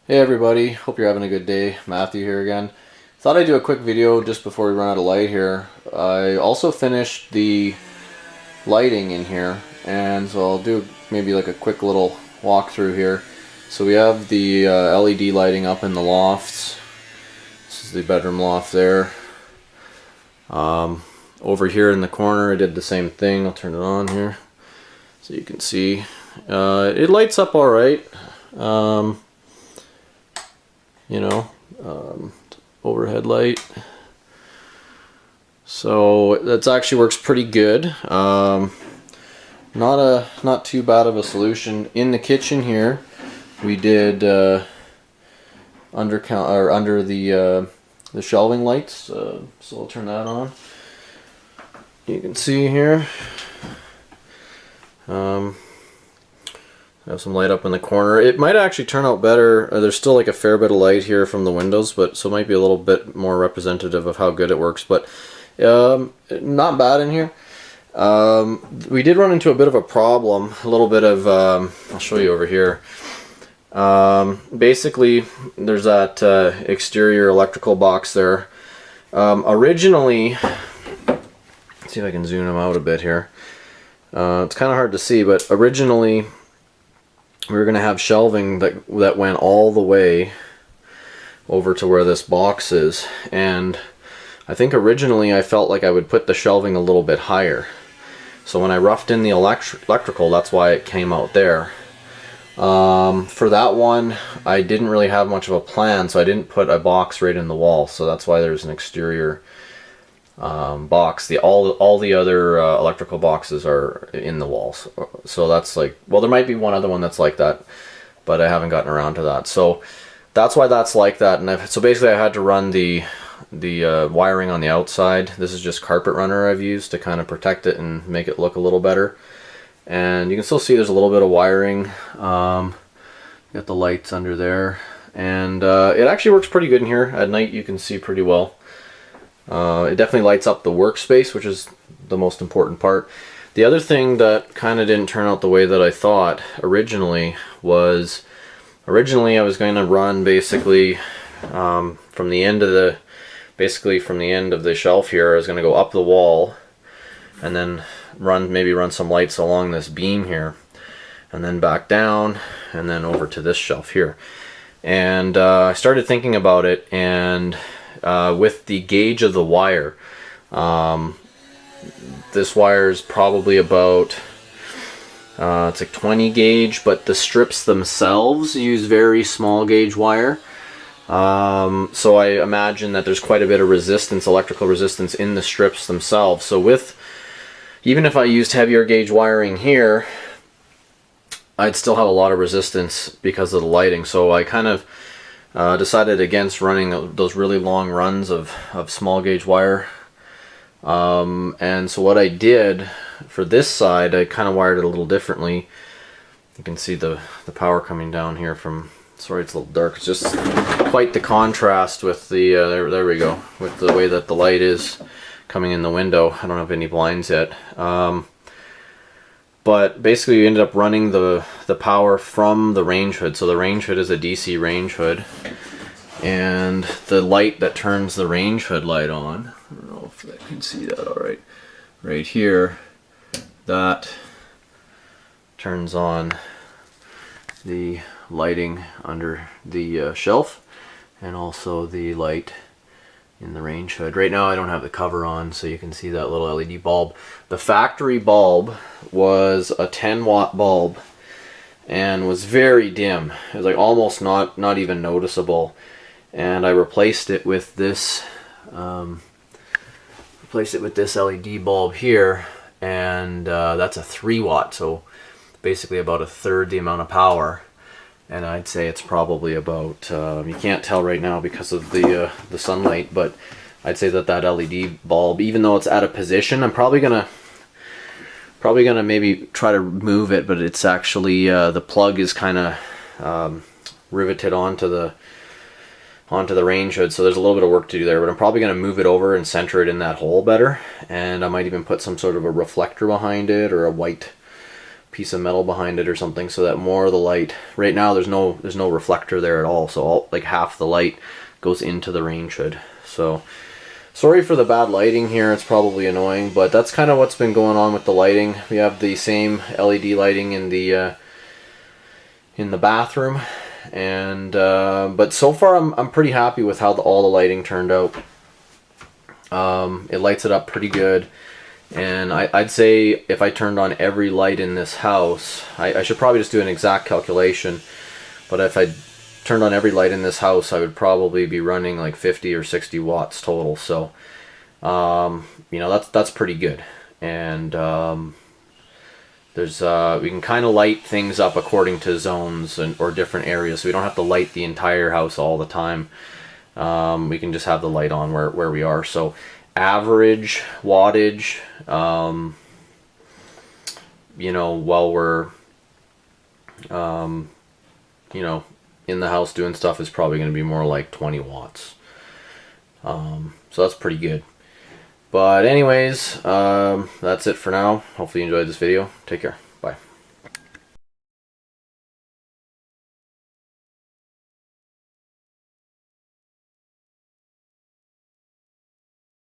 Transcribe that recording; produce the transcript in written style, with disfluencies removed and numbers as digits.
Hey everybody, hope you're having a good day. Matthew here again. Thought I'd do a quick video just before we run out of light here. I also finished the lighting in here, and so I'll do maybe like a quick little walkthrough here. So we have the LED lighting up in the lofts. This is the bedroom loft there. Over here in the corner I did the same thing. I'll turn it on here so you can see. It lights up alright. Overhead light, so that actually works pretty good. Not too bad of a solution. In the kitchen here we did under the shelving lights, so I'll turn that on. You can see here have some light up in the corner. It might actually turn out better. There's still like a fair bit of light here from the windows, but so it might be a little bit more representative of how good it works, but not bad in here. We did run into a bit of a problem, a little bit of, I'll show you over here. Basically, there's that exterior electrical box there. Originally, let's see if I can zoom them out a bit here. It's kind of hard to see, but originally we were going to have shelving that went all the way over to where this box is, and I think originally I felt like I would put the shelving a little bit higher. So when I roughed in the electrical, that's why it came out there. For that one, I didn't really have much of a plan, so I didn't put a box right in the wall, so that's why there's an exterior box. All the other electrical boxes are in the walls, so that's like, well, there might be one other one that's like that, but I haven't gotten around to that. So that's why that's like that. And so basically I had to run the wiring on the outside. This is just carpet runner I've used to kind of protect it and make it look a little better. And you can still see there's a little bit of wiring. Got the lights under there, and it actually works pretty good in here. At night you can see pretty well. It definitely lights up the workspace, which is the most important part. The other thing that kind of didn't turn out the way that I thought originally was, I was going to run basically from the end of the shelf here. I was going to go up the wall and then maybe run some lights along this beam here, and then back down and then over to this shelf here. And I started thinking about it, and with the gauge of the wire, this wire is probably about it's like 20 gauge, but the strips themselves use very small gauge wire. So I imagine that there's quite a bit of resistance, electrical resistance, in the strips themselves. So even if I used heavier gauge wiring here, I'd still have a lot of resistance because of the lighting. So I kind of decided against running those really long runs of small gauge wire. And so what I did for this side, I kind of wired it a little differently. You can see the power coming down here from, sorry it's a little dark, it's just quite the contrast with the, there we go, with the way that the light is coming in the window. I don't have any blinds yet. But basically we ended up running the power from the range hood. So the range hood is a DC range hood, and the light that turns the range hood light on, I don't know if I can see that alright, right here, that turns on the lighting under the shelf, and also the light in the range hood. Right now I don't have the cover on, so you can see that little LED bulb. The factory bulb was a 10-watt bulb and was very dim. It was like almost not even noticeable. And I replaced it with this LED bulb here, and that's a 3-watt, so basically about a third the amount of power. And I'd say it's probably about, you can't tell right now because of the sunlight, but I'd say that LED bulb, even though it's out of position, I'm probably gonna maybe try to move it, but it's actually, the plug is kind of riveted onto the range hood, so there's a little bit of work to do there, but I'm probably going to move it over and center it in that hole better, and I might even put some sort of a reflector behind it, or a white piece of metal behind it or something, so that more of the light, right now there's no reflector there at all, so like half the light goes into the range hood. So sorry for the bad lighting here, it's probably annoying, but that's kind of what's been going on with the lighting. We have the same LED lighting in the bathroom, and but so far I'm pretty happy with how all the lighting turned out. It lights it up pretty good, and I'd say if I turned on every light in this house, I should probably just do an exact calculation, but if I turned on every light in this house, I would probably be running like 50 or 60 watts total. So you know, that's pretty good. And there's we can kind of light things up according to zones or different areas, so we don't have to light the entire house all the time. We can just have the light on where we are. So average wattage, you know, while we're you know, in the house doing stuff, is probably going to be more like 20 watts. So that's pretty good. But anyways, that's it for now. Hopefully you enjoyed this video. Take care.